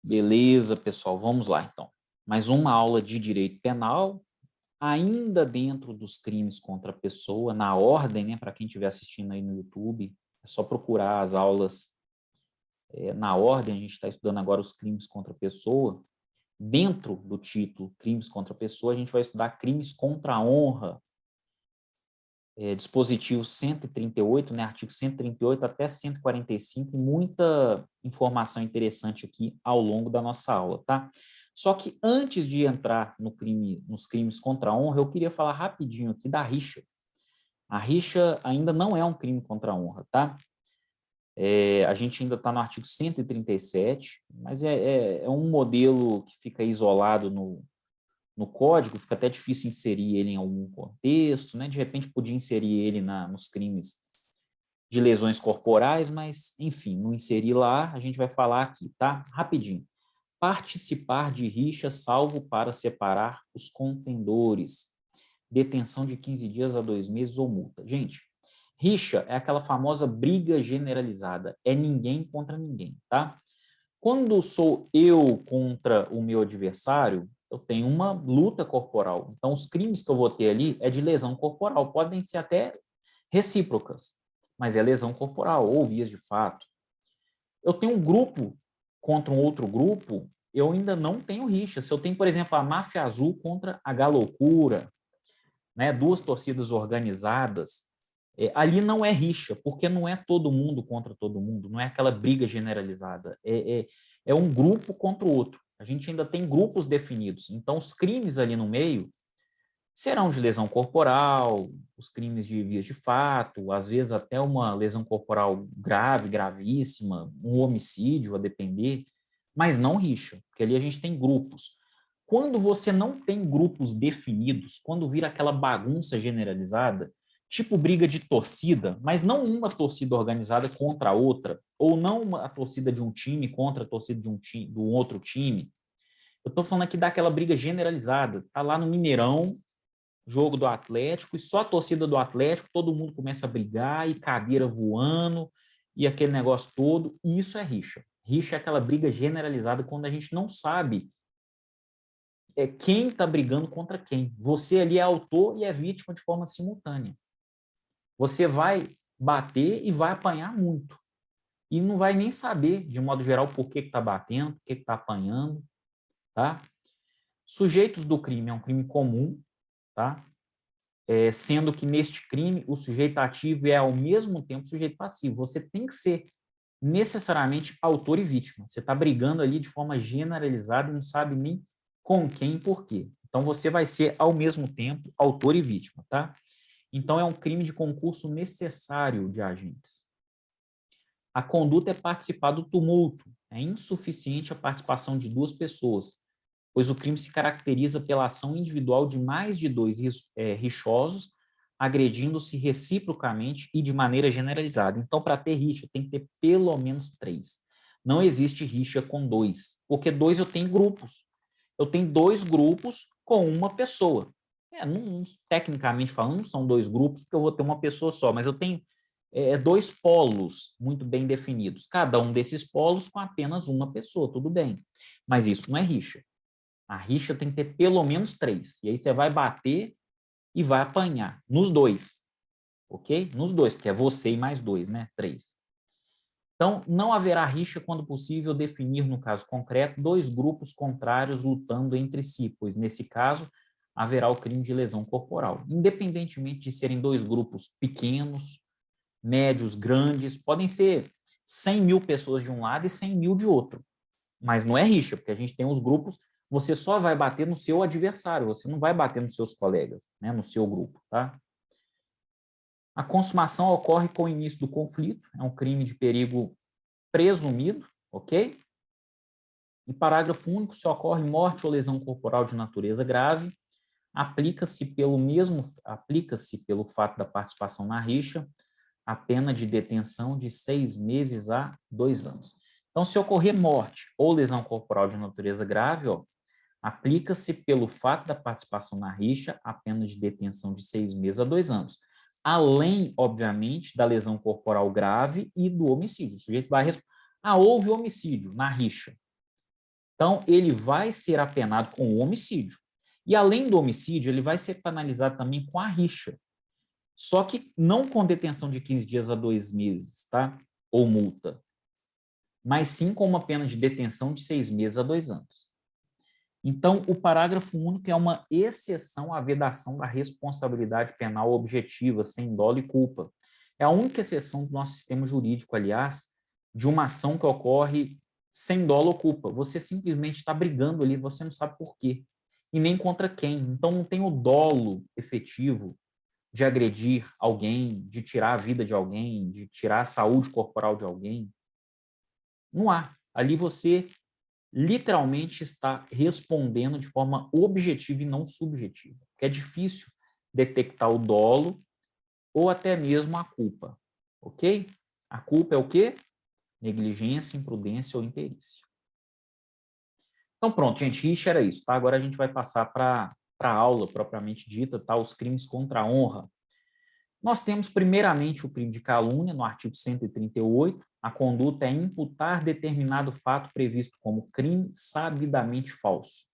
Beleza, pessoal, vamos lá então. Mais uma aula de direito penal, ainda dentro dos crimes contra a pessoa, na ordem, né? Para quem estiver assistindo aí no YouTube, é só procurar as aulas na ordem. A gente está estudando agora os crimes contra a pessoa. Dentro do título Crimes contra a Pessoa, a gente vai estudar crimes contra a honra, dispositivo 138, né, artigo 138 até 145, e muita informação interessante aqui ao longo da nossa aula, tá? Só que antes de entrar nos crimes contra a honra, eu queria falar rapidinho aqui da rixa. A rixa ainda não é um crime contra a honra, tá? A gente ainda está no artigo 137, mas é um modelo que fica isolado no código, fica até difícil inserir ele em algum contexto, né? De repente podia inserir ele nos crimes de lesões corporais, mas, enfim, não inserir lá, a gente vai falar aqui, tá? Rapidinho. Participar de rixa, salvo para separar os contendores. Detenção de 15 dias a 2 meses ou multa. Gente, rixa é aquela famosa briga generalizada, é ninguém contra ninguém, tá? Quando sou eu contra o meu adversário, eu tenho uma luta corporal. Então, os crimes que eu vou ter ali é de lesão corporal. Podem ser até recíprocas, mas é lesão corporal ou vias de fato. Eu tenho um grupo contra um outro grupo, eu ainda não tenho rixa. Se eu tenho, por exemplo, a Máfia Azul contra a Galocura, né, duas torcidas organizadas, ali não é rixa, porque não é todo mundo contra todo mundo, não é aquela briga generalizada, é um grupo contra o outro. A gente ainda tem grupos definidos, então os crimes ali no meio serão de lesão corporal, os crimes de vias de fato, às vezes até uma lesão corporal grave, gravíssima, um homicídio, a depender, mas não rixa, porque ali a gente tem grupos. Quando você não tem grupos definidos, quando vira aquela bagunça generalizada, tipo briga de torcida, mas não uma torcida organizada contra a outra, ou não a torcida de um time contra a torcida do outro time. Eu estou falando aqui daquela briga generalizada. Tá lá no Mineirão, jogo do Atlético, e só a torcida do Atlético, todo mundo começa a brigar, e cadeira voando, e aquele negócio todo, e isso é rixa. Rixa é aquela briga generalizada quando a gente não sabe quem está brigando contra quem. Você ali é autor e é vítima de forma simultânea. Você vai bater e vai apanhar muito. E não vai nem saber, de modo geral, por que está batendo, por que está apanhando. Tá? Sujeitos do crime é um crime comum, tá? Sendo que neste crime o sujeito ativo é ao mesmo tempo sujeito passivo. Você tem que ser necessariamente autor e vítima. Você está brigando ali de forma generalizada e não sabe nem com quem e por quê. Então você vai ser ao mesmo tempo autor e vítima, tá? Então é um crime de concurso necessário de agentes. A conduta é participar do tumulto. É insuficiente a participação de duas pessoas, pois o crime se caracteriza pela ação individual de mais de dois rixosos, agredindo-se reciprocamente e de maneira generalizada. Então, para ter rixa, tem que ter pelo menos três. Não existe rixa com dois, porque dois eu tenho grupos. Eu tenho dois grupos com uma pessoa. Tecnicamente falando, não são dois grupos, porque eu vou ter uma pessoa só, mas eu tenho dois polos muito bem definidos. Cada um desses polos com apenas uma pessoa, tudo bem. Mas isso não é rixa. A rixa tem que ter pelo menos três. E aí você vai bater e vai apanhar nos dois. Ok? Nos dois, porque é você e mais dois, né? Três. Então, não haverá rixa quando possível definir, no caso concreto, dois grupos contrários lutando entre si, pois, nesse caso, haverá o crime de lesão corporal. Independentemente de serem dois grupos pequenos, médios, grandes, podem ser 100 mil pessoas de um lado e 100 mil de outro. Mas não é rixa, porque a gente tem os grupos, você só vai bater no seu adversário, você não vai bater nos seus colegas, né, no seu grupo, tá? A consumação ocorre com o início do conflito, é um crime de perigo presumido, ok? E parágrafo único, se ocorre morte ou lesão corporal de natureza grave, aplica-se pelo fato da participação na rixa a pena de detenção de 6 meses a 2 anos. Então, se ocorrer morte ou lesão corporal de natureza grave, aplica-se pelo fato da participação na rixa a pena de detenção de 6 meses a 2 anos. Além, obviamente, da lesão corporal grave e do homicídio. O sujeito vai responder, houve homicídio na rixa. Então, ele vai ser apenado com o homicídio. E, além do homicídio, ele vai ser penalizado também com a rixa. Só que não com detenção de 15 dias a 2 meses, tá? Ou multa. Mas sim com uma pena de detenção de 6 meses a 2 anos. Então, o parágrafo único é uma exceção à vedação da responsabilidade penal objetiva, sem dolo e culpa. É a única exceção do nosso sistema jurídico, aliás, de uma ação que ocorre sem dolo ou culpa. Você simplesmente está brigando ali, você não sabe por quê. E nem contra quem. Então, não tem o dolo efetivo de agredir alguém, de tirar a vida de alguém, de tirar a saúde corporal de alguém. Não há. Ali você literalmente está respondendo de forma objetiva e não subjetiva. Porque é difícil detectar o dolo ou até mesmo a culpa. Ok? A culpa é o quê? Negligência, imprudência ou imperícia. Então pronto, gente, rixa era isso, tá? Agora a gente vai passar para a aula propriamente dita, tá? Os crimes contra a honra. Nós temos primeiramente o crime de calúnia, no artigo 138, a conduta é imputar determinado fato previsto como crime sabidamente falso.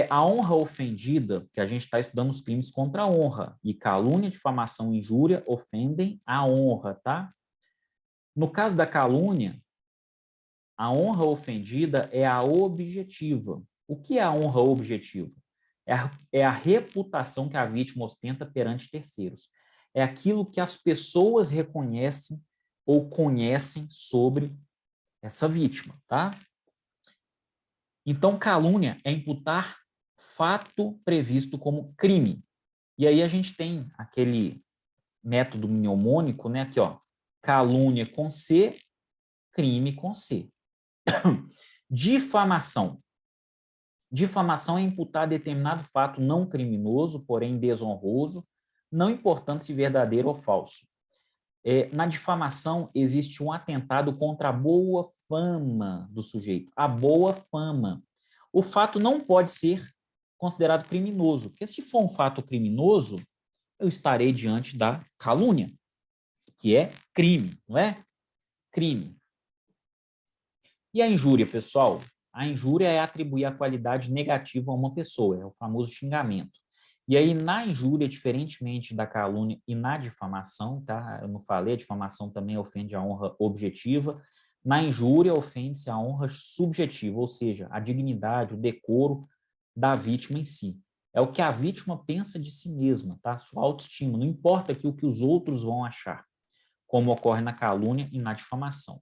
A honra ofendida, que a gente está estudando os crimes contra a honra, e calúnia, difamação e injúria ofendem a honra, tá? No caso da calúnia, a honra ofendida é a objetiva. O que é a honra objetiva? É a reputação que a vítima ostenta perante terceiros. É aquilo que as pessoas reconhecem ou conhecem sobre essa vítima, tá? Então, calúnia é imputar fato previsto como crime. E aí a gente tem aquele método mnemônico, né? Aqui, ó, calúnia com C, crime com C. Difamação. Difamação é imputar determinado fato não criminoso, porém desonroso, não importando se verdadeiro ou falso. Na difamação, existe um atentado contra a boa fama do sujeito, a boa fama. O fato não pode ser considerado criminoso, porque se for um fato criminoso, eu estarei diante da calúnia, que é crime, não é? Crime. E a injúria, pessoal? A injúria é atribuir a qualidade negativa a uma pessoa, é o famoso xingamento. E aí, na injúria, diferentemente da calúnia e na difamação, tá? Eu não falei, a difamação também ofende a honra objetiva. Na injúria, ofende-se a honra subjetiva, ou seja, a dignidade, o decoro da vítima em si. É o que a vítima pensa de si mesma, tá? Sua autoestima. Não importa aqui o que os outros vão achar, como ocorre na calúnia e na difamação.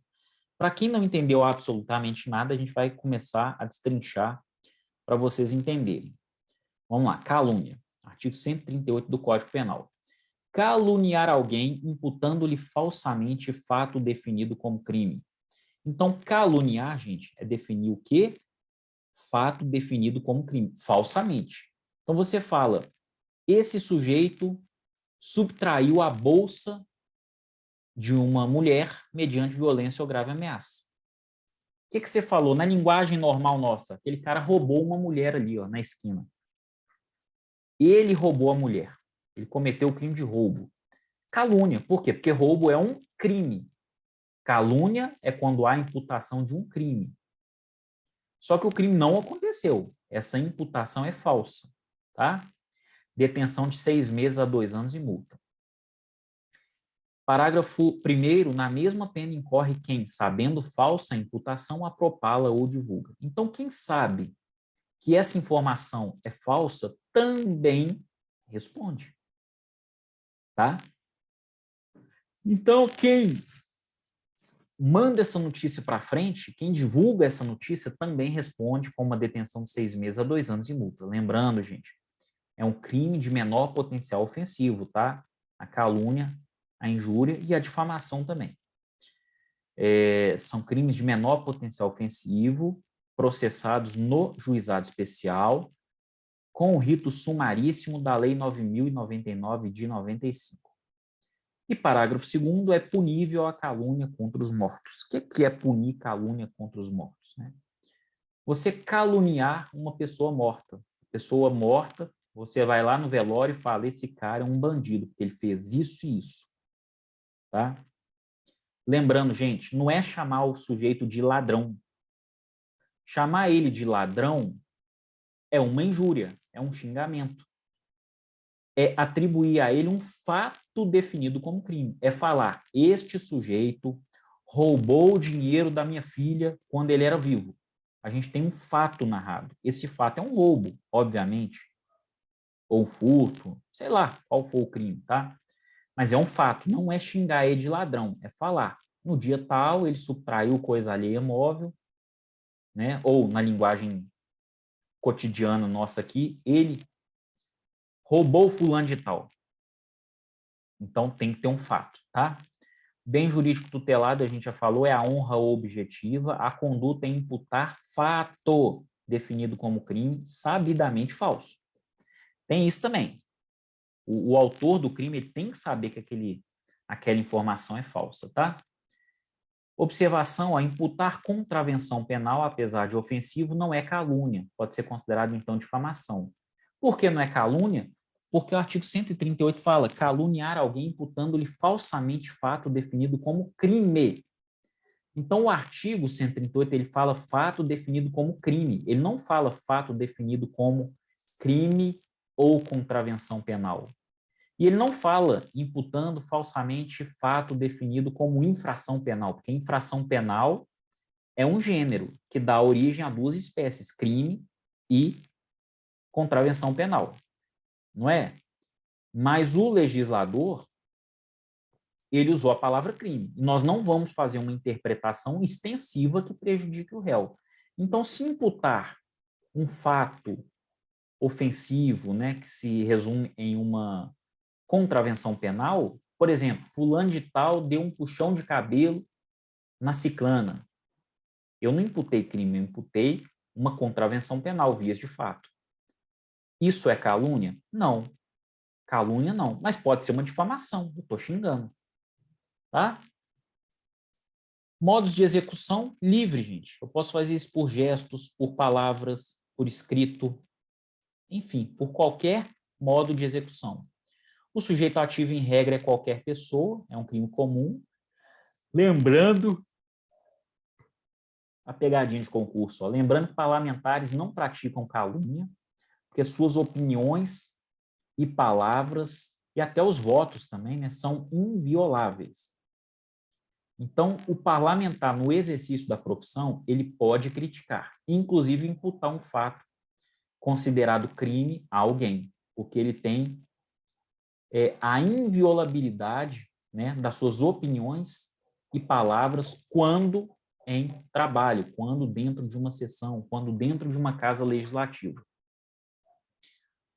Para quem não entendeu absolutamente nada, a gente vai começar a destrinchar para vocês entenderem. Vamos lá, calúnia. Artigo 138 do Código Penal. Caluniar alguém imputando-lhe falsamente fato definido como crime. Então, caluniar, gente, é definir o quê? Fato definido como crime, falsamente. Então, você fala, esse sujeito subtraiu a bolsa de uma mulher mediante violência ou grave ameaça. O que você falou? Na linguagem normal nossa, aquele cara roubou uma mulher ali, ó, na esquina. Ele roubou a mulher. Ele cometeu o crime de roubo. Calúnia. Por quê? Porque roubo é um crime. Calúnia é quando há imputação de um crime. Só que o crime não aconteceu. Essa imputação é falsa. Tá? Detenção de 6 meses a 2 anos e multa. Parágrafo 1º, na mesma pena incorre quem, sabendo falsa a imputação, a propala ou divulga. Então, quem sabe que essa informação é falsa, também responde. Tá? Então, quem manda essa notícia para frente, quem divulga essa notícia também responde com uma detenção de 6 meses a 2 anos e multa. Lembrando, gente, é um crime de menor potencial ofensivo, tá? A calúnia, a injúria e a difamação também. São crimes de menor potencial ofensivo, processados no juizado especial, com o rito sumaríssimo da Lei 9.099 de 95. E parágrafo 2º é punível a calúnia contra os mortos. O que é punir calúnia contra os mortos? Né? Você caluniar uma pessoa morta. Pessoa morta, você vai lá no velório e fala, esse cara é um bandido, porque ele fez isso e isso. Tá? Lembrando, gente, não é chamar o sujeito de ladrão. Chamar ele de ladrão é uma injúria, é um xingamento. É atribuir a ele um fato definido como crime. É falar, este sujeito roubou o dinheiro da minha filha quando ele era vivo. A gente tem um fato narrado. Esse fato é um roubo, obviamente, ou furto, sei lá qual for o crime, tá? Mas é um fato, não é xingar ele de ladrão, é falar. No dia tal, ele subtraiu coisa alheia móvel, né? Ou na linguagem cotidiana nossa aqui, ele roubou fulano de tal. Então tem que ter um fato, tá? Bem jurídico tutelado, a gente já falou, é a honra objetiva, a conduta é imputar fato definido como crime sabidamente falso. Tem isso também. O autor do crime ele tem que saber que aquela informação é falsa, tá? Observação, imputar contravenção penal, apesar de ofensivo, não é calúnia, pode ser considerado, então, difamação. Por que não é calúnia? Porque o artigo 138 fala caluniar alguém imputando-lhe falsamente fato definido como crime. Então, o artigo 138, ele fala fato definido como crime, ele não fala fato definido como crime ou contravenção penal. E ele não fala imputando falsamente fato definido como infração penal, porque infração penal é um gênero que dá origem a duas espécies, crime e contravenção penal, não é? Mas o legislador, ele usou a palavra crime. E nós não vamos fazer uma interpretação extensiva que prejudique o réu. Então, se imputar um fato ofensivo, né, que se resume em uma contravenção penal, por exemplo, fulano de tal deu um puxão de cabelo na ciclana. Eu não imputei crime, eu imputei uma contravenção penal, vias de fato. Isso é calúnia? Não. Calúnia não, mas pode ser uma difamação, eu estou xingando. Tá? Modos de execução livre, gente. Eu posso fazer isso por gestos, por palavras, por escrito, enfim, por qualquer modo de execução. O sujeito ativo, em regra, é qualquer pessoa, é um crime comum. Lembrando a pegadinha de concurso, ó, lembrando que parlamentares não praticam calúnia, porque suas opiniões e palavras, e até os votos também, né, são invioláveis. Então, o parlamentar, no exercício da profissão, ele pode criticar, inclusive imputar um fato considerado crime a alguém, porque ele tem a inviolabilidade, né, das suas opiniões e palavras quando em trabalho, quando dentro de uma sessão, quando dentro de uma casa legislativa.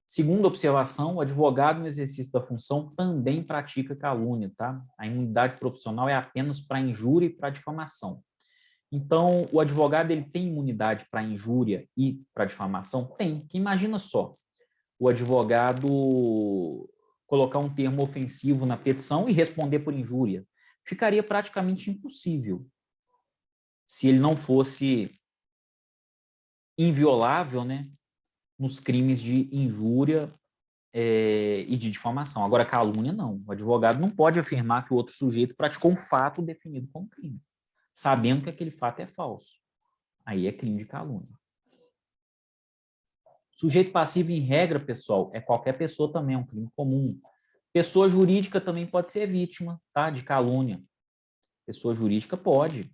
Segunda observação, o advogado no exercício da função também pratica calúnia, tá? A imunidade profissional é apenas para injúria e para difamação. Então, o advogado ele tem imunidade para injúria e para difamação? Tem, que imagina só, o advogado colocar um termo ofensivo na petição e responder por injúria. Ficaria praticamente impossível se ele não fosse inviolável, né, nos crimes de injúria e de difamação. Agora, calúnia, não. O advogado não pode afirmar que o outro sujeito praticou um fato definido como crime, sabendo que aquele fato é falso. Aí é crime de calúnia. Sujeito passivo, em regra, pessoal, é qualquer pessoa também, é um crime comum. Pessoa jurídica também pode ser vítima, tá, de calúnia. Pessoa jurídica pode.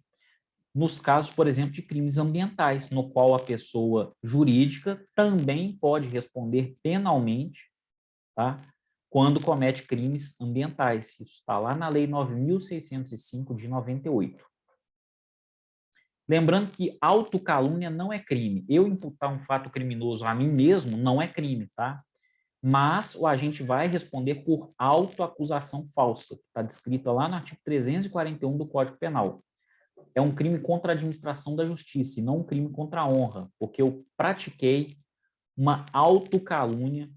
Nos casos, por exemplo, de crimes ambientais, no qual a pessoa jurídica também pode responder penalmente, tá, quando comete crimes ambientais. Isso está lá na Lei 9.605 de 98. Lembrando que autocalúnia não é crime. Eu imputar um fato criminoso a mim mesmo não é crime, tá? Mas o agente vai responder por autoacusação falsa, que está descrita lá no artigo 341 do Código Penal. É um crime contra a administração da justiça e não um crime contra a honra, porque eu pratiquei uma autocalúnia,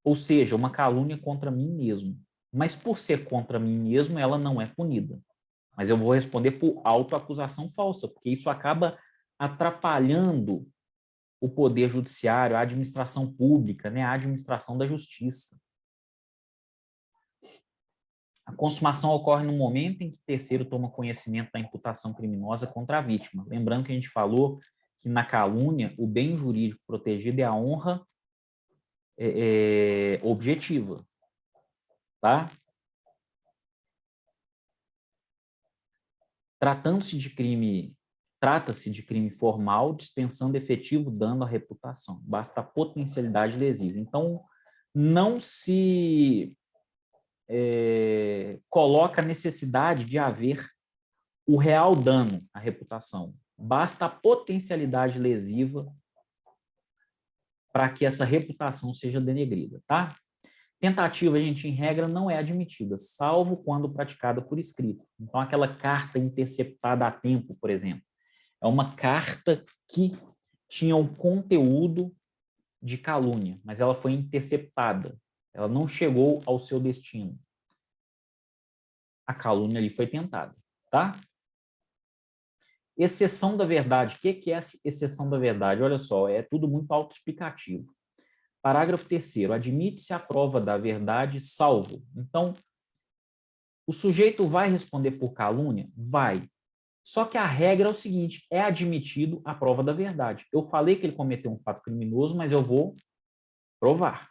ou seja, uma calúnia contra mim mesmo. Mas por ser contra mim mesmo, ela não é punida. Mas eu vou responder por autoacusação falsa, porque isso acaba atrapalhando o poder judiciário, a administração pública, né, a administração da justiça. A consumação ocorre no momento em que o terceiro toma conhecimento da imputação criminosa contra a vítima. Lembrando que a gente falou que na calúnia o bem jurídico protegido é a honra objetiva, tá? Trata-se de crime formal, dispensando efetivo dano à reputação. Basta a potencialidade lesiva. Então, não se coloca a necessidade de haver o real dano à reputação. Basta a potencialidade lesiva para que essa reputação seja denegrida, tá? Tentativa, gente, em regra, não é admitida, salvo quando praticada por escrito. Então, aquela carta interceptada a tempo, por exemplo, é uma carta que tinha um conteúdo de calúnia, mas ela foi interceptada. Ela não chegou ao seu destino. A calúnia ali foi tentada, tá? Exceção da verdade. O que é exceção da verdade? Olha só, é tudo muito autoexplicativo. Parágrafo 3º. Admite-se a prova da verdade, salvo. Então, o sujeito vai responder por calúnia? Vai. Só que a regra é o seguinte, é admitido a prova da verdade. Eu falei que ele cometeu um fato criminoso, mas eu vou provar.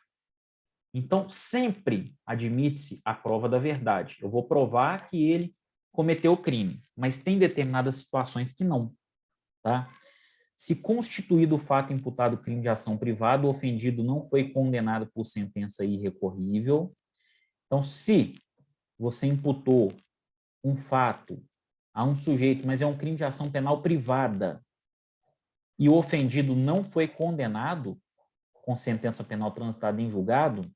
Então, sempre admite-se a prova da verdade. Eu vou provar que ele cometeu o crime, mas tem determinadas situações que não. Tá? Se constituído o fato imputado crime de ação privada, o ofendido não foi condenado por sentença irrecorrível. Então, se você imputou um fato a um sujeito, mas é um crime de ação penal privada, e o ofendido não foi condenado com sentença penal transitada em julgado,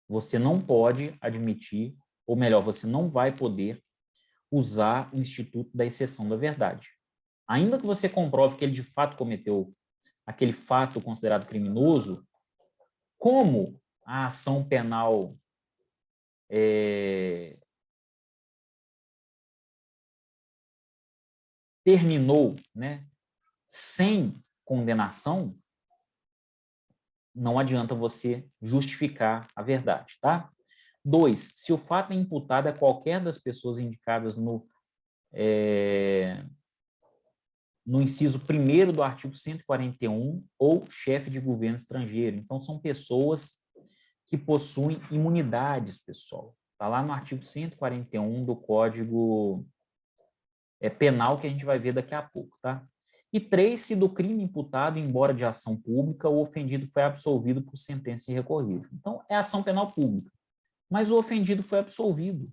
você não pode admitir, ou melhor, você não vai poder usar o instituto da exceção da verdade. Ainda que você comprove que ele de fato cometeu aquele fato considerado criminoso, como a ação penal terminou, né, sem condenação, não adianta você justificar a verdade, tá? 2, se o fato é imputado a qualquer das pessoas indicadas no inciso 1º do artigo 141 ou chefe de governo estrangeiro. Então, são pessoas que possuem imunidades, pessoal. Está lá no artigo 141 do Código Penal, que a gente vai ver daqui a pouco, tá? E 3, se do crime imputado, embora de ação pública, o ofendido foi absolvido por sentença irrecorrível. Então, é ação penal pública. Mas o ofendido foi absolvido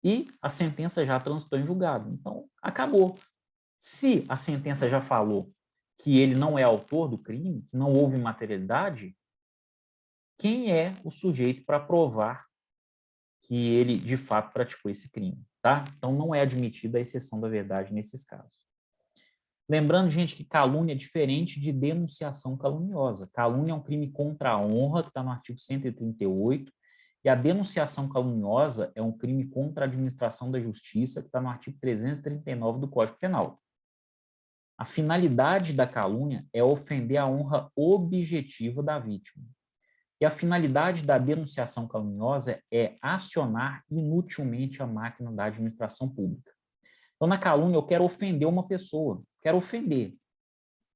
e a sentença já transitou em julgado. Então, acabou. Se a sentença já falou que ele não é autor do crime, que não houve materialidade, quem é o sujeito para provar que ele, de fato, praticou esse crime, tá? Então, não é admitida a exceção da verdade nesses casos. Lembrando, gente, que calúnia é diferente de denunciação caluniosa. Calúnia é um crime contra a honra, que está no artigo 138, e a denunciação caluniosa é um crime contra a administração da justiça, que está no artigo 339 do Código Penal. A finalidade da calúnia é ofender a honra objetiva da vítima. E a finalidade da denunciação caluniosa é acionar inutilmente a máquina da administração pública. Então, na calúnia, eu quero ofender uma pessoa, quero ofender.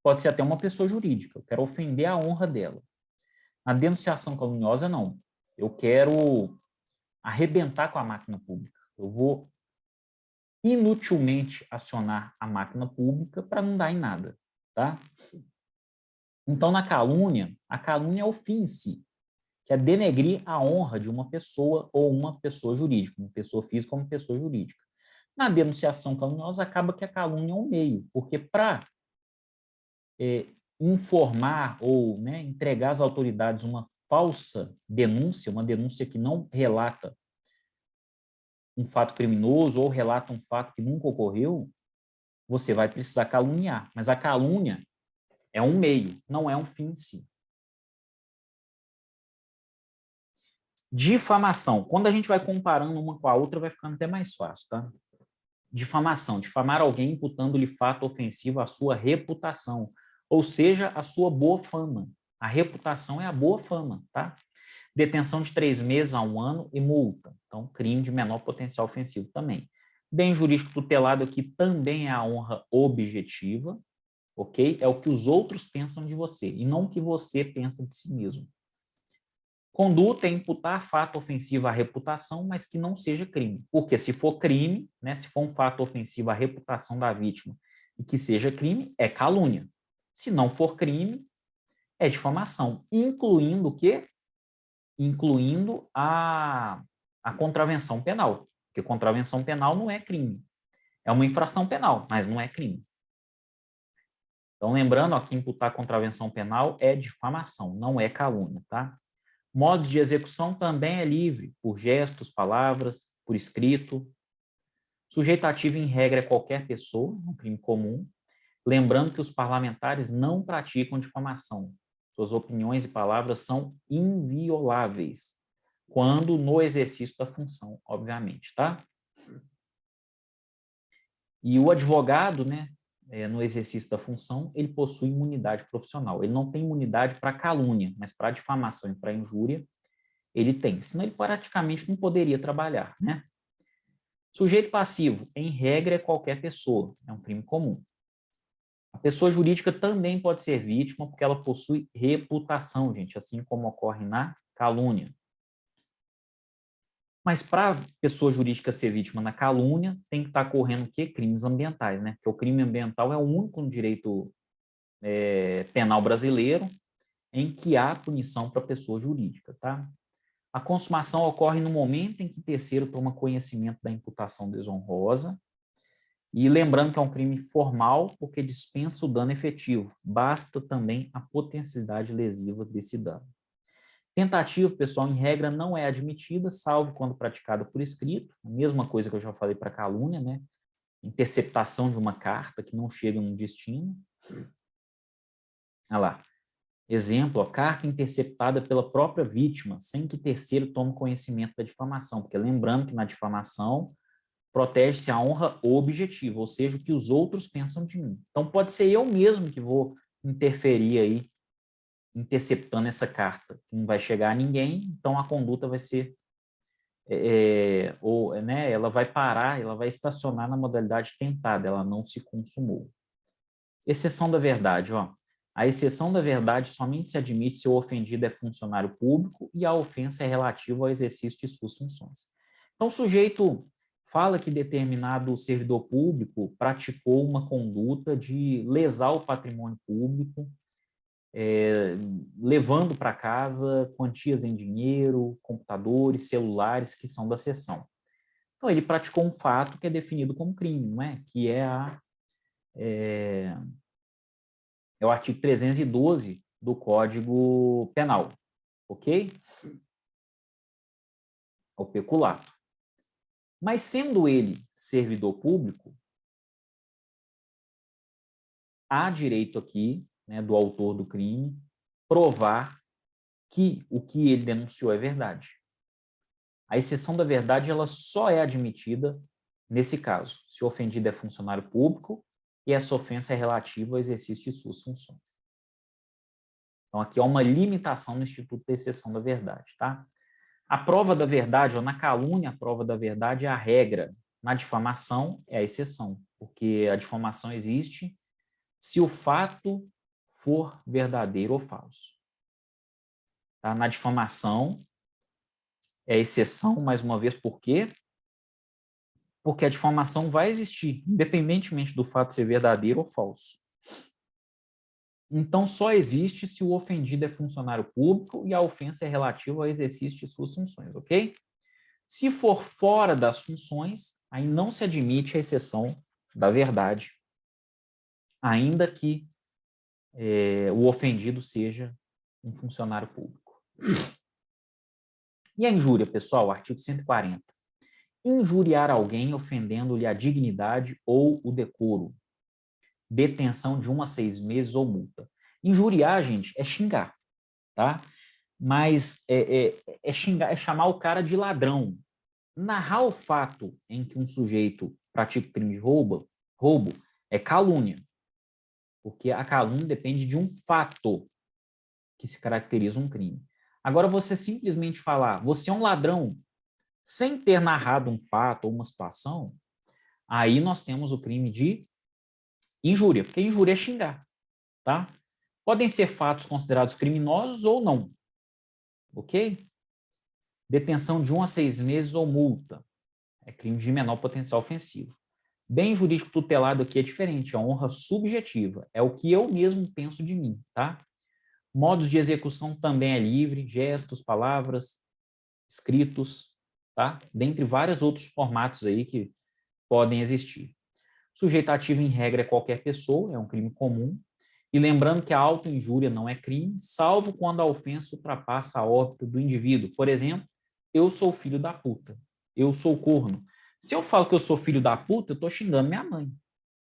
Pode ser até uma pessoa jurídica, eu quero ofender a honra dela. Na denunciação caluniosa, não. Eu quero arrebentar com a máquina pública. Eu vou inutilmente acionar a máquina pública para não dar em nada, tá? Então, na calúnia, a calúnia é o fim em si, que é denegrir a honra de uma pessoa ou uma pessoa jurídica, uma pessoa física ou uma pessoa jurídica. Na denunciação caluniosa, acaba que a calúnia é um meio, porque para informar ou, né, entregar às autoridades uma falsa denúncia, uma denúncia que não relata um fato criminoso ou relata um fato que nunca ocorreu, você vai precisar caluniar. Mas a calúnia é um meio, não é um fim em si. Difamação. Quando a gente vai comparando uma com a outra, vai ficando até mais fácil, tá? Difamação. Difamar alguém imputando-lhe fato ofensivo à sua reputação, ou seja, à sua boa fama. A reputação é a boa fama, tá? Detenção de 3 meses a 1 ano e multa. Então, crime de menor potencial ofensivo também. Bem jurídico tutelado aqui também é a honra objetiva, ok? É o que os outros pensam de você, e não o que você pensa de si mesmo. Conduta é imputar fato ofensivo à reputação, mas que não seja crime. Porque se for crime, né, se for um fato ofensivo à reputação da vítima e que seja crime, é calúnia. Se não for crime, é difamação, incluindo o quê? Incluindo a contravenção penal. Porque contravenção penal não é crime. É uma infração penal, mas não é crime. Então, lembrando, ó, que imputar contravenção penal é difamação, não é calúnia, tá? Modos de execução também é livre, por gestos, palavras, por escrito. Sujeito ativo, em regra, é qualquer pessoa, um crime comum. Lembrando que os parlamentares não praticam difamação. Suas opiniões e palavras são invioláveis, quando no exercício da função, obviamente, tá? E o advogado, né, no exercício da função, ele possui imunidade profissional. Ele não tem imunidade para calúnia, mas para difamação e para injúria, ele tem. Senão ele praticamente não poderia trabalhar, né? Sujeito passivo, em regra, é qualquer pessoa. É um crime comum. A pessoa jurídica também pode ser vítima porque ela possui reputação, gente, assim como ocorre na calúnia. Mas para a pessoa jurídica ser vítima na calúnia, tem que estar correndo o quê? Crimes ambientais, né? Porque o crime ambiental é o único no direito penal brasileiro em que há punição para a pessoa jurídica, tá? A consumação ocorre no momento em que o terceiro toma conhecimento da imputação desonrosa, e lembrando que é um crime formal porque dispensa o dano efetivo, basta também a potencialidade lesiva desse dano. Tentativa, pessoal, em regra não é admitida, salvo quando praticada por escrito, a mesma coisa que eu já falei para calúnia, né? Interceptação de uma carta que não chega no destino. Olha lá. Exemplo, a carta interceptada pela própria vítima, sem que terceiro tome conhecimento da difamação, porque lembrando que na difamação protege-se a honra objetiva, ou seja, o que os outros pensam de mim. Então pode ser eu mesmo que vou interferir aí, interceptando essa carta, que não vai chegar a ninguém, então a conduta vai ser, né, ela vai parar, ela vai estacionar na modalidade tentada, ela não se consumou. Exceção da verdade, ó. A exceção da verdade somente se admite se o ofendido é funcionário público e a ofensa é relativa ao exercício de suas funções. Então, o sujeito fala que determinado servidor público praticou uma conduta de lesar o patrimônio público, levando para casa quantias em dinheiro, computadores, celulares que são da seção. Então, ele praticou um fato que é definido como crime, não é? Que é o artigo 312 do Código Penal, ok? O peculato. Mas sendo ele servidor público, há direito aqui, né, do autor do crime, provar que o que ele denunciou é verdade. A exceção da verdade, ela só é admitida nesse caso, se o ofendido é funcionário público e essa ofensa é relativa ao exercício de suas funções. Então, aqui há uma limitação no instituto da exceção da verdade, tá? A prova da verdade, ou na calúnia, a prova da verdade é a regra. Na difamação, é a exceção, porque a difamação existe se o fato for verdadeiro ou falso. Tá? Na difamação, é exceção, mais uma vez, por quê? Porque a difamação vai existir, independentemente do fato ser verdadeiro ou falso. Então, só existe se o ofendido é funcionário público e a ofensa é relativa ao exercício de suas funções, ok? Se for fora das funções, aí não se admite a exceção da verdade, ainda que o ofendido seja um funcionário público. E a injúria, pessoal? Artigo 140. Injuriar alguém ofendendo-lhe a dignidade ou o decoro. Detenção de 1 a 6 meses ou multa. Injuriar, gente, é xingar, tá? Mas xingar, é chamar o cara de ladrão. Narrar o fato em que um sujeito pratica crime de roubo é calúnia, porque a calúnia depende de um fato que se caracteriza um crime. Agora, você simplesmente falar, você é um ladrão, sem ter narrado um fato ou uma situação, aí nós temos o crime de injúria, porque injúria é xingar. tá? Podem ser fatos considerados criminosos ou não, ok? Detenção de 1 a 6 meses ou multa. É crime de menor potencial ofensivo. Bem jurídico tutelado aqui é diferente, é honra subjetiva, é o que eu mesmo penso de mim, tá? Modos de execução também é livre, gestos, palavras, escritos, tá? Dentre vários outros formatos aí que podem existir. Sujeitativo em regra é qualquer pessoa, é um crime comum. E lembrando que a autoinjúria não é crime, salvo quando a ofensa ultrapassa a órbita do indivíduo. Por exemplo, eu sou filho da puta, eu sou corno. Se eu falo que eu sou filho da puta, eu estou xingando minha mãe,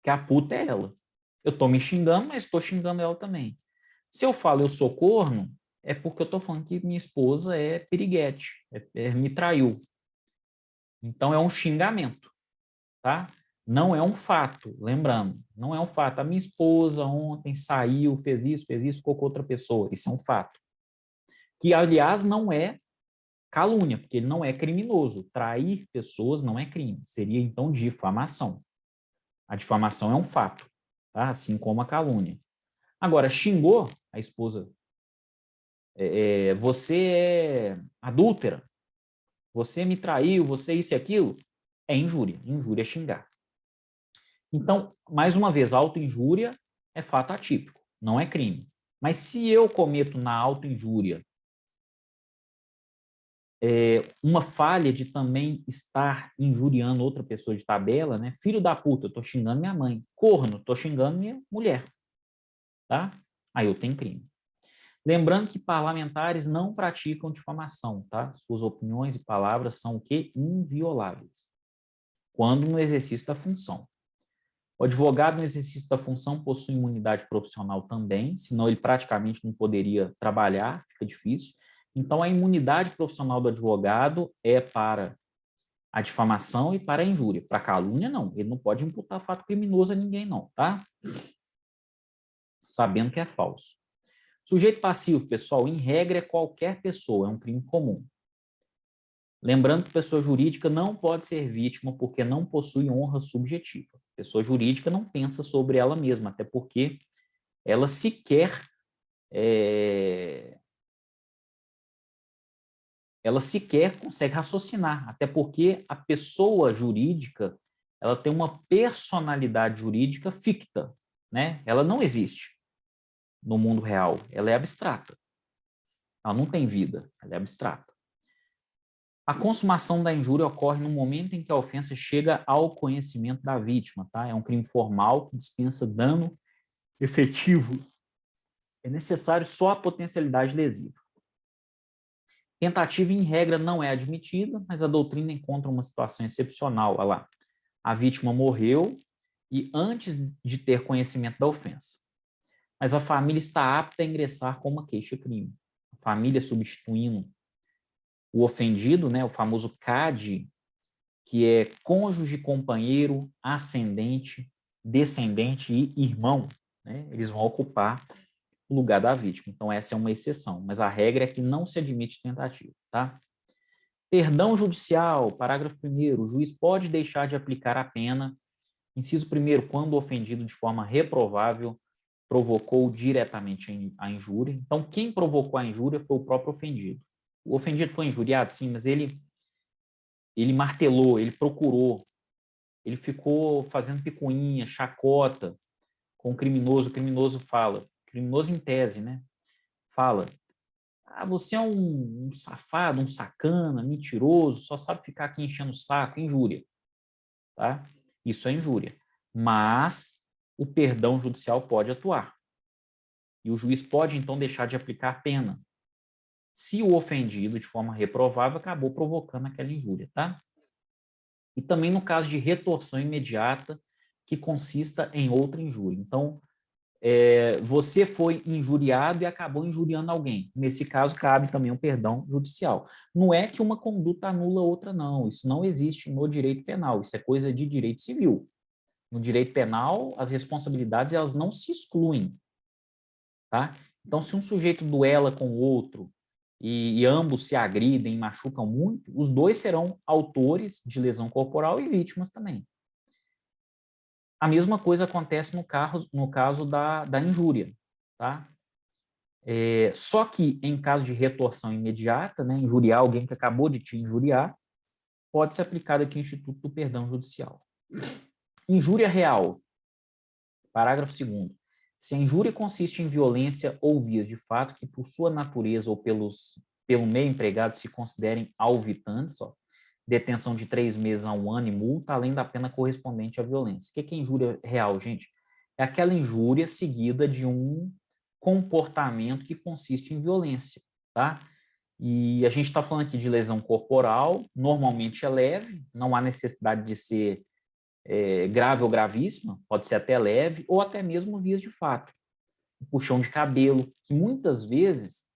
que a puta é ela. Eu estou me xingando, mas estou xingando ela também. Se eu falo eu sou corno, é porque eu estou falando que minha esposa é piriguete, me traiu. Então é um xingamento, tá? Não é um fato, lembrando, não é um fato. A minha esposa ontem saiu, fez isso, ficou com outra pessoa. Isso é um fato. Que, aliás, não é calúnia, porque ele não é criminoso. Trair pessoas não é crime. Seria, então, difamação. A difamação é um fato, tá? Assim como a calúnia. Agora, xingou a esposa. Você é adúltera, você me traiu, você isso e aquilo. É injúria. Injúria é xingar. Então, mais uma vez, autoinjúria é fato atípico, não é crime. Mas se eu cometo na autoinjúria uma falha de também estar injuriando outra pessoa de tabela, né? Filho da puta, eu estou xingando minha mãe. Corno, estou xingando minha mulher. Tá? Aí eu tenho crime. Lembrando que parlamentares não praticam difamação, tá? Suas opiniões e palavras são o quê? Invioláveis. Quando no exercício da função. O advogado no exercício da função possui imunidade profissional também, senão ele praticamente não poderia trabalhar, fica difícil. Então, a imunidade profissional do advogado é para a difamação e para a injúria. Para a calúnia, não. Ele não pode imputar fato criminoso a ninguém, não, tá? Sabendo que é falso. Sujeito passivo, pessoal, em regra é qualquer pessoa, é um crime comum. Lembrando que pessoa jurídica não pode ser vítima porque não possui honra subjetiva. Pessoa jurídica não pensa sobre ela mesma, até porque ela sequer consegue raciocinar, até porque a pessoa jurídica ela tem uma personalidade jurídica ficta, né? Ela não existe no mundo real, ela é abstrata. Ela não tem vida, ela é abstrata. A consumação da injúria ocorre no momento em que a ofensa chega ao conhecimento da vítima, tá? É um crime formal que dispensa dano efetivo. É necessário só a potencialidade lesiva. Tentativa, em regra, não é admitida, mas a doutrina encontra uma situação excepcional. Olha lá. A vítima morreu e antes de ter conhecimento da ofensa. Mas a família está apta a ingressar com uma queixa-crime. A família substituindo o ofendido, né, o famoso CAD, que é cônjuge, companheiro, ascendente, descendente e irmão, né, eles vão ocupar o lugar da vítima. Então, essa é uma exceção, mas a regra é que não se admite tentativa, tá? Perdão judicial, parágrafo 1º, o juiz pode deixar de aplicar a pena, inciso 1º, quando o ofendido de forma reprovável provocou diretamente a injúria. Então, quem provocou a injúria foi o próprio ofendido. O ofendido foi injuriado, sim, mas ele martelou, ele procurou, ele ficou fazendo picuinha, chacota com o criminoso fala, criminoso em tese, né? Fala, você é um safado, um sacana, mentiroso, só sabe ficar aqui enchendo o saco, injúria, tá? Isso é injúria. Mas o perdão judicial pode atuar. E o juiz pode, então, deixar de aplicar a pena, se o ofendido, de forma reprovável, acabou provocando aquela injúria, tá? E também no caso de retorção imediata, que consista em outra injúria. Então, você foi injuriado e acabou injuriando alguém. Nesse caso, cabe também um perdão judicial. Não é que uma conduta anula outra, não. Isso não existe no direito penal. Isso é coisa de direito civil. No direito penal, as responsabilidades elas não se excluem. Tá? Então, se um sujeito duela com o outro e ambos se agridem e machucam muito, os dois serão autores de lesão corporal e vítimas também. A mesma coisa acontece no caso da injúria, tá? Só que em caso de retorção imediata, né, injuriar alguém que acabou de te injuriar, pode ser aplicado aqui o Instituto do Perdão Judicial. Injúria real, parágrafo 2º. Se a injúria consiste em violência ou vias de fato que, por sua natureza ou pelo meio empregado, se considerem alvitantes, detenção de 3 meses a 1 ano e multa, além da pena correspondente à violência. O que é injúria real, gente? É aquela injúria seguida de um comportamento que consiste em violência, tá? E a gente está falando aqui de lesão corporal, normalmente é leve, não há necessidade de ser grave ou gravíssima, pode ser até leve, ou até mesmo vias de fato. Um puxão de cabelo, que muitas vezes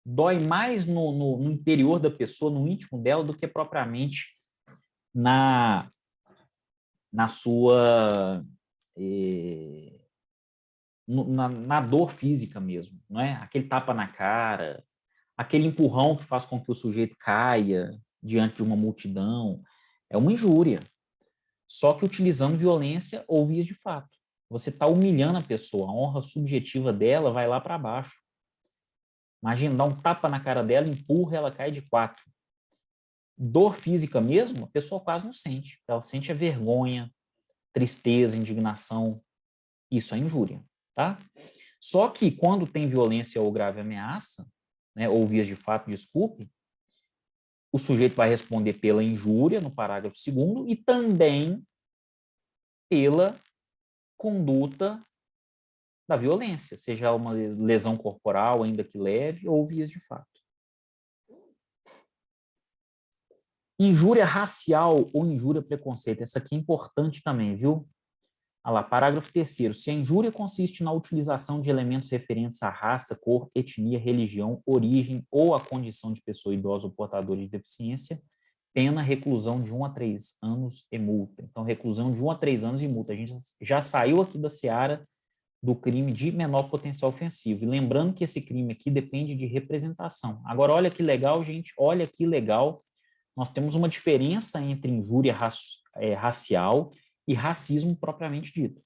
dói mais no interior da pessoa, no íntimo dela, do que propriamente na sua... na dor física mesmo, não é? Aquele tapa na cara, aquele empurrão que faz com que o sujeito caia diante de uma multidão, é uma injúria. Só que utilizando violência ou vias de fato. Você está humilhando a pessoa, a honra subjetiva dela vai lá para baixo. Imagina, dá um tapa na cara dela, empurra, ela cai de 4. Dor física mesmo, a pessoa quase não sente. Ela sente a vergonha, tristeza, indignação. Isso é injúria, tá? Só que quando tem violência ou grave ameaça, né, ou vias de fato, desculpe, o sujeito vai responder pela injúria, no parágrafo 2º, e também pela conduta da violência, seja uma lesão corporal, ainda que leve, ou vias de fato. Injúria racial ou injúria preconceito, essa aqui é importante também, viu? Olha lá, parágrafo 3º. Se a injúria consiste na utilização de elementos referentes à raça, cor, etnia, religião, origem ou à condição de pessoa idosa ou portadora de deficiência, pena reclusão de 1 a 3 anos e multa. Então, reclusão de 1 a 3 anos e multa. A gente já saiu aqui da seara do crime de menor potencial ofensivo. E lembrando que esse crime aqui depende de representação. Agora, olha que legal, gente, olha que legal. Nós temos uma diferença entre injúria racial e racismo propriamente dito.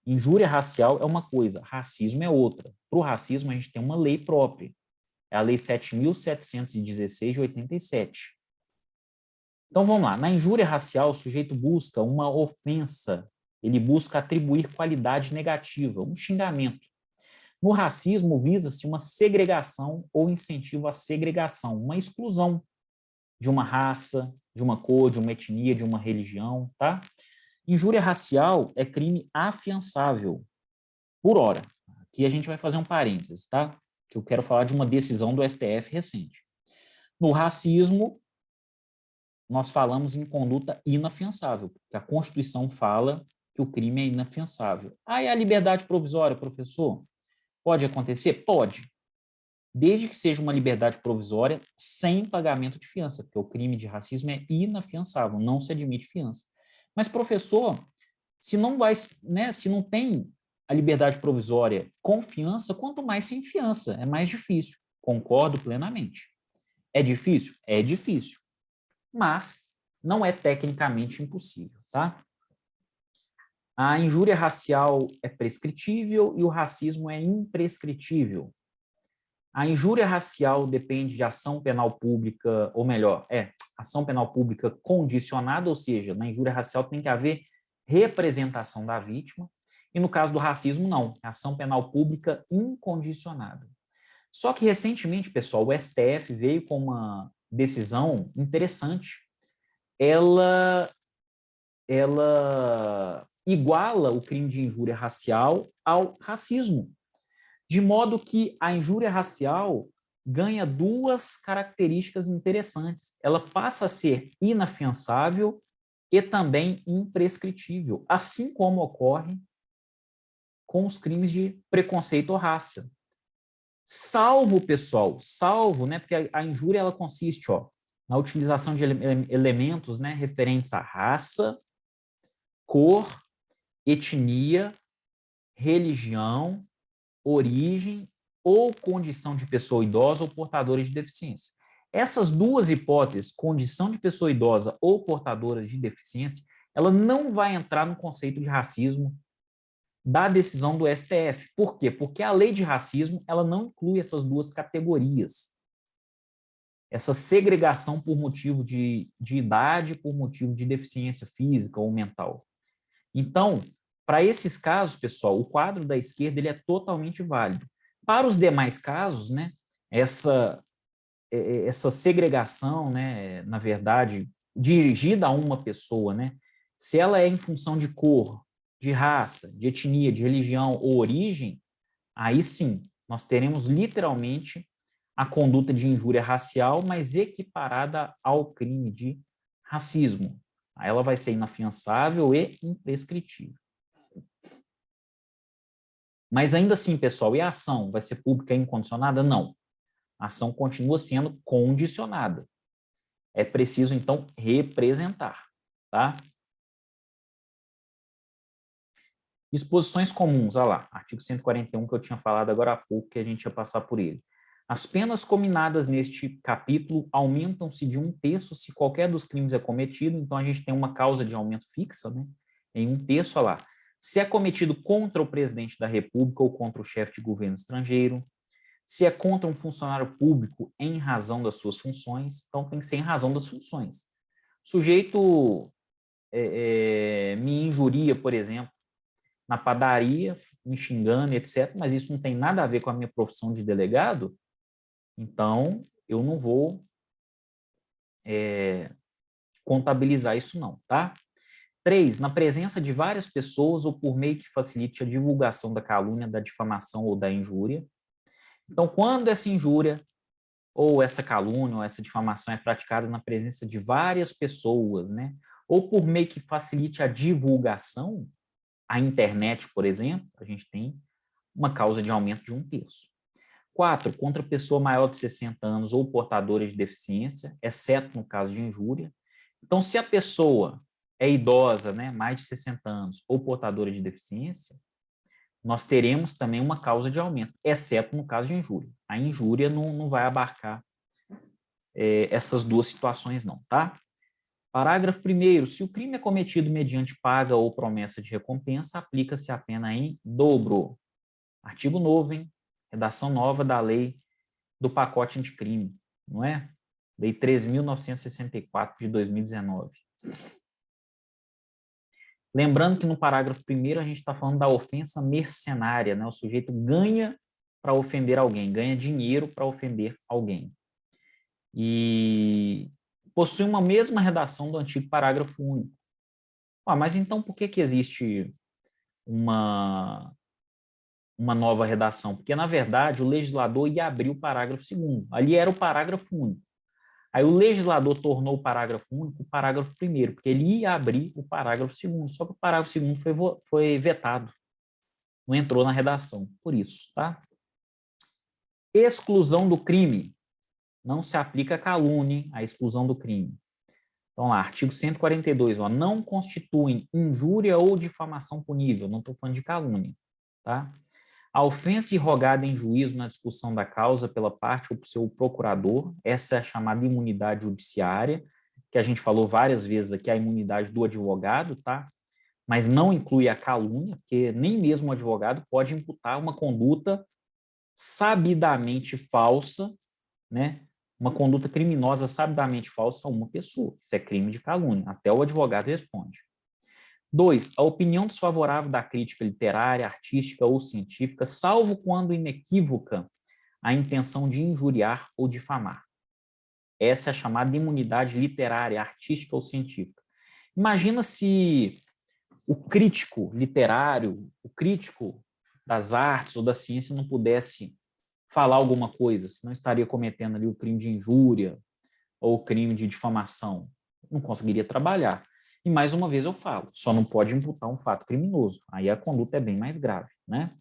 Injúria racial é uma coisa, racismo é outra. Para o racismo, a gente tem uma lei própria. É a Lei 7.716 de 87. Então, vamos lá. Na injúria racial, o sujeito busca uma ofensa, ele busca atribuir qualidade negativa, um xingamento. No racismo, visa-se uma segregação ou incentivo à segregação, uma exclusão de uma raça, de uma cor, de uma etnia, de uma religião, tá? Injúria racial é crime afiançável, por hora. Aqui a gente vai fazer um parênteses, tá? Que eu quero falar de uma decisão do STF recente. No racismo, nós falamos em conduta inafiançável, porque a Constituição fala que o crime é inafiançável. Ah, e a liberdade provisória, professor? Pode acontecer? Pode. Desde que seja uma liberdade provisória sem pagamento de fiança, porque o crime de racismo é inafiançável, não se admite fiança. Mas, professor, se não vai, né, se não tem a liberdade provisória com fiança, quanto mais sem fiança, é mais difícil. Concordo plenamente. É difícil? É difícil. Mas não é tecnicamente impossível, tá? A injúria racial é prescritível e o racismo é imprescritível. A injúria racial depende de ação penal pública, ou melhor, ação penal pública condicionada, ou seja, na injúria racial tem que haver representação da vítima, e no caso do racismo, não, é ação penal pública incondicionada. Só que recentemente, pessoal, o STF veio com uma decisão interessante. Ela iguala o crime de injúria racial ao racismo, de modo que a injúria racial ganha 2 características interessantes. Ela passa a ser inafiançável e também imprescritível, assim como ocorre com os crimes de preconceito ou raça. Salvo, pessoal, né, porque a injúria ela consiste, na utilização de elementos, né, referentes à raça, cor, etnia, religião, origem ou condição de pessoa idosa ou portadora de deficiência. Essas 2 hipóteses, condição de pessoa idosa ou portadora de deficiência, ela não vai entrar no conceito de racismo da decisão do STF. Por quê? Porque a lei de racismo ela não inclui essas duas categorias. Essa segregação por motivo de idade, por motivo de deficiência física ou mental. Então, para esses casos, pessoal, o quadro da esquerda ele é totalmente válido. Para os demais casos, né, essa segregação, né, na verdade, dirigida a uma pessoa, né, se ela é em função de cor, de raça, de etnia, de religião ou origem, aí sim, nós teremos literalmente a conduta de injúria racial, mas equiparada ao crime de racismo. Aí ela vai ser inafiançável e imprescritível. Mas ainda assim, pessoal, e a ação vai ser pública e incondicionada? Não. A ação continua sendo condicionada. É preciso, então, representar, tá? Disposições comuns, olha lá, artigo 141 que eu tinha falado agora há pouco, que a gente ia passar por ele. As penas cominadas neste capítulo aumentam-se de 1/3 se qualquer dos crimes é cometido, então a gente tem uma causa de aumento fixa, né? Em 1/3, olha lá. Se é cometido contra o presidente da República ou contra o chefe de governo estrangeiro, se é contra um funcionário público em razão das suas funções, então tem que ser em razão das funções. O sujeito me injuria, por exemplo, na padaria, me xingando, etc., mas isso não tem nada a ver com a minha profissão de delegado, então eu não vou contabilizar isso não, tá? 3, na presença de várias pessoas ou por meio que facilite a divulgação da calúnia, da difamação ou da injúria. Então, quando essa injúria ou essa calúnia ou essa difamação é praticada na presença de várias pessoas, né? Ou por meio que facilite a divulgação, a internet, por exemplo, a gente tem uma causa de aumento de 1/3. 4, contra pessoa maior de 60 anos ou portadora de deficiência, exceto no caso de injúria. Então, se a pessoa é idosa, né, mais de 60 anos, ou portadora de deficiência, nós teremos também uma causa de aumento, exceto no caso de injúria. A injúria não vai abarcar essas duas situações não, tá? Parágrafo 1º, se o crime é cometido mediante paga ou promessa de recompensa, aplica-se a pena em dobro. Artigo novo, hein? Redação nova da lei do pacote anticrime, não é? Lei 13.964 de 2019. Lembrando que no parágrafo 1º a gente está falando da ofensa mercenária, né? O sujeito ganha para ofender alguém, ganha dinheiro para ofender alguém. E possui uma mesma redação do antigo parágrafo único. Mas então por que existe uma nova redação? Porque, na verdade, o legislador ia abrir o parágrafo 2º. Ali era o parágrafo único. Aí o legislador tornou o parágrafo único o parágrafo 1º, porque ele ia abrir o parágrafo 2º, só que o parágrafo 2º foi vetado. Não entrou na redação, por isso, tá? Exclusão do crime. Não se aplica a calúnia, a exclusão do crime. Então lá, artigo 142, ó, não constituem injúria ou difamação punível, não estou falando de calúnia, tá? A ofensa irrogada em juízo na discussão da causa pela parte ou por seu procurador, essa é a chamada imunidade judiciária, que a gente falou várias vezes aqui, a imunidade do advogado, tá? Mas não inclui a calúnia, porque nem mesmo o advogado pode imputar uma conduta sabidamente falsa, né? Uma conduta criminosa sabidamente falsa a uma pessoa. Isso é crime de calúnia. Até o advogado responde. 2. A opinião desfavorável da crítica literária, artística ou científica, salvo quando inequívoca a intenção de injuriar ou difamar. Essa é a chamada imunidade literária, artística ou científica. Imagina se o crítico literário, o crítico das artes ou da ciência não pudesse falar alguma coisa, se não estaria cometendo ali o crime de injúria ou o crime de difamação. Não conseguiria trabalhar. E mais uma vez eu falo, só não pode imputar um fato criminoso. Aí a conduta é bem mais grave, né?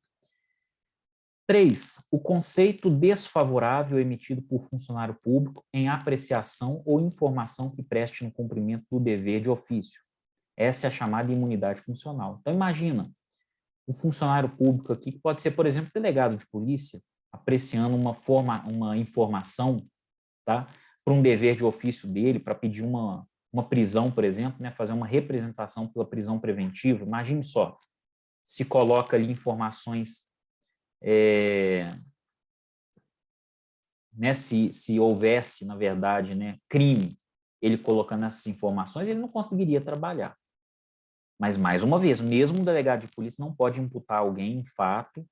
3. O conceito desfavorável emitido por funcionário público em apreciação ou informação que preste no cumprimento do dever de ofício. Essa é a chamada imunidade funcional. Então imagina, um funcionário público aqui, que pode ser, por exemplo, delegado de polícia, apreciando uma informação, tá? Para um dever de ofício dele, para pedir uma prisão, por exemplo, né? Fazer uma representação pela prisão preventiva. Imagine só, se coloca ali informações, né, se houvesse, na verdade, né, crime, ele colocando essas informações, ele não conseguiria trabalhar. Mas, mais uma vez, mesmo um delegado de polícia não pode imputar alguém em fato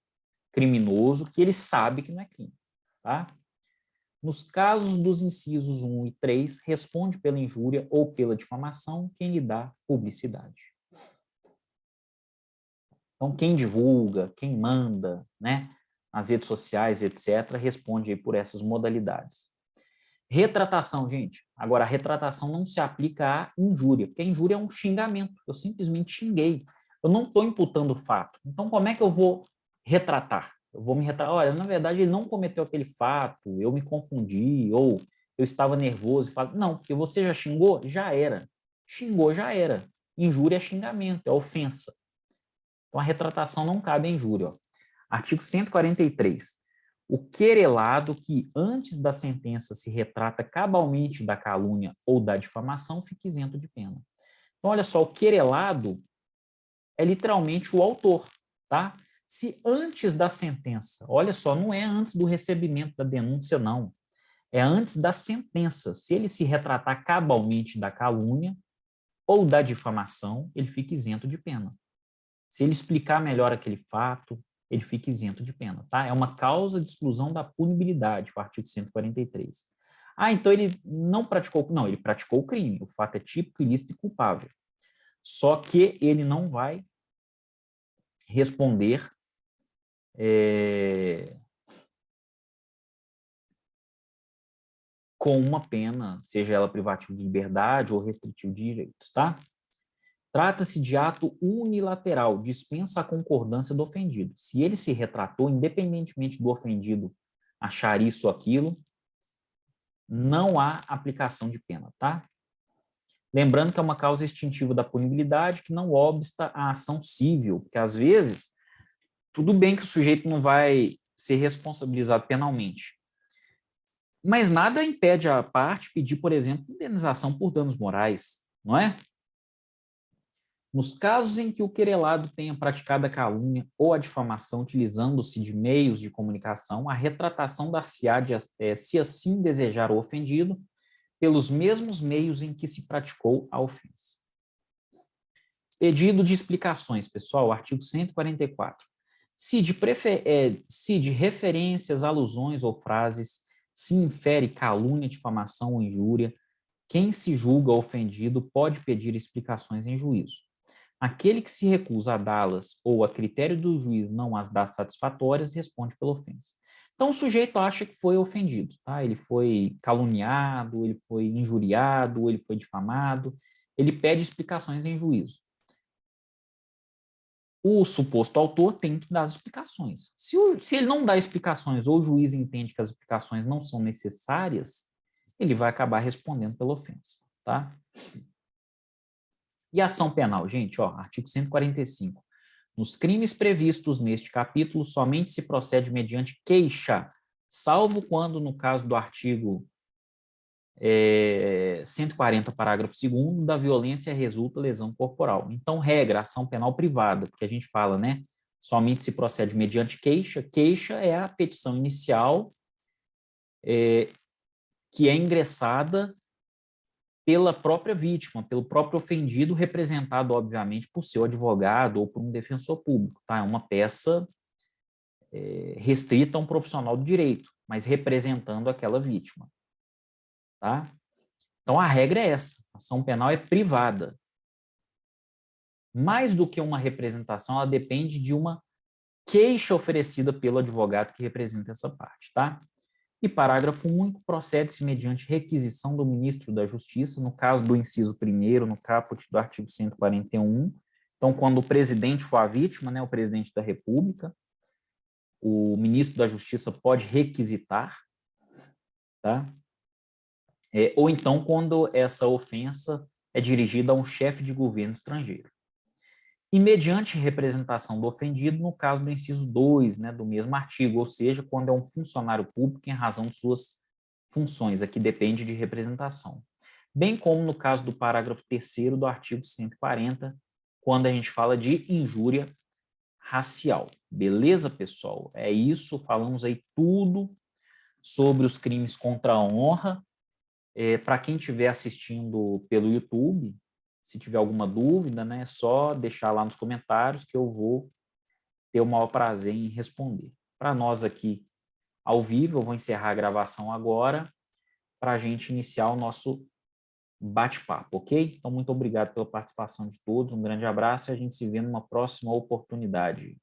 criminoso que ele sabe que não é crime. Tá? Nos casos dos incisos 1 e 3, responde pela injúria ou pela difamação quem lhe dá publicidade. Então, quem divulga, quem manda, né, nas redes sociais, etc., responde aí por essas modalidades. Retratação, gente. Agora, a retratação não se aplica à injúria, porque a injúria é um xingamento. Eu simplesmente xinguei. Eu não estou imputando o fato. Então, como é que eu vou retratar? Eu vou me retratar. Olha, na verdade, ele não cometeu aquele fato, eu me confundi, ou eu estava nervoso. Não, porque você já xingou? Já era. Xingou, já era. Injúria é xingamento, é ofensa. Então, a retratação não cabe à injúria. Ó. Artigo 143. O querelado que, antes da sentença, se retrata cabalmente da calúnia ou da difamação, fica isento de pena. Então, olha só, o querelado é literalmente o autor, tá? Se antes da sentença, olha só, não é antes do recebimento da denúncia, não. É antes da sentença. Se ele se retratar cabalmente da calúnia ou da difamação, ele fica isento de pena. Se ele explicar melhor aquele fato, ele fica isento de pena, tá? É uma causa de exclusão da punibilidade, o artigo 143. Ah, então ele não praticou... Não, ele praticou o crime. O fato é típico, ilícito e culpável. Só que ele não vai responder com uma pena, seja ela privativa de liberdade ou restritivo de direitos, tá? Trata-se de ato unilateral, dispensa a concordância do ofendido. Se ele se retratou, independentemente do ofendido achar isso ou aquilo, não há aplicação de pena, tá? Lembrando que é uma causa extintiva da punibilidade que não obsta a ação civil, porque às vezes, tudo bem que o sujeito não vai ser responsabilizado penalmente, mas nada impede a parte pedir, por exemplo, indenização por danos morais, não é? Nos casos em que o querelado tenha praticado a calúnia ou a difamação utilizando-se de meios de comunicação, a retratação dar-se-á, se assim desejar o ofendido, pelos mesmos meios em que se praticou a ofensa. Pedido de explicações, pessoal, artigo 144. Se de referências, alusões ou frases se infere calúnia, difamação ou injúria, quem se julga ofendido pode pedir explicações em juízo. Aquele que se recusa a dá-las ou a critério do juiz não as dá satisfatórias, responde pela ofensa. Então, o sujeito acha que foi ofendido, tá? Ele foi caluniado, ele foi injuriado, ele foi difamado, ele pede explicações em juízo. O suposto autor tem que dar as explicações. Se ele não dá explicações ou o juiz entende que as explicações não são necessárias, ele vai acabar respondendo pela ofensa, tá? E ação penal, gente, ó, artigo 145. Nos crimes previstos neste capítulo, somente se procede mediante queixa, salvo quando, no caso do artigo 140, parágrafo 2º, da violência resulta lesão corporal. Então, regra, ação penal privada, porque a gente fala, né, somente se procede mediante queixa. Queixa é a petição inicial que é ingressada pela própria vítima, pelo próprio ofendido, representado, obviamente, por seu advogado ou por um defensor público. Tá? É uma peça restrita a um profissional do direito, mas representando aquela vítima. Tá? Então, a regra é essa. A ação penal é privada. Mais do que uma representação, ela depende de uma queixa oferecida pelo advogado que representa essa parte. Tá? E parágrafo único, procede-se mediante requisição do ministro da Justiça, no caso do inciso 1º, no caput do artigo 141. Então, quando o presidente for a vítima, né, o presidente da República, o ministro da Justiça pode requisitar, tá? Ou então, quando essa ofensa é dirigida a um chefe de governo estrangeiro. E mediante representação do ofendido, no caso do inciso 2, né, do mesmo artigo, ou seja, quando é um funcionário público em razão de suas funções, aqui depende de representação. Bem como no caso do parágrafo 3º do artigo 140, quando a gente fala de injúria racial. Beleza, pessoal? É isso, falamos aí tudo sobre os crimes contra a honra. Para quem estiver assistindo pelo YouTube, se tiver alguma dúvida, né, é só deixar lá nos comentários que eu vou ter o maior prazer em responder. Para nós aqui ao vivo, eu vou encerrar a gravação agora para a gente iniciar o nosso bate-papo, ok? Então, muito obrigado pela participação de todos, um grande abraço e a gente se vê numa próxima oportunidade.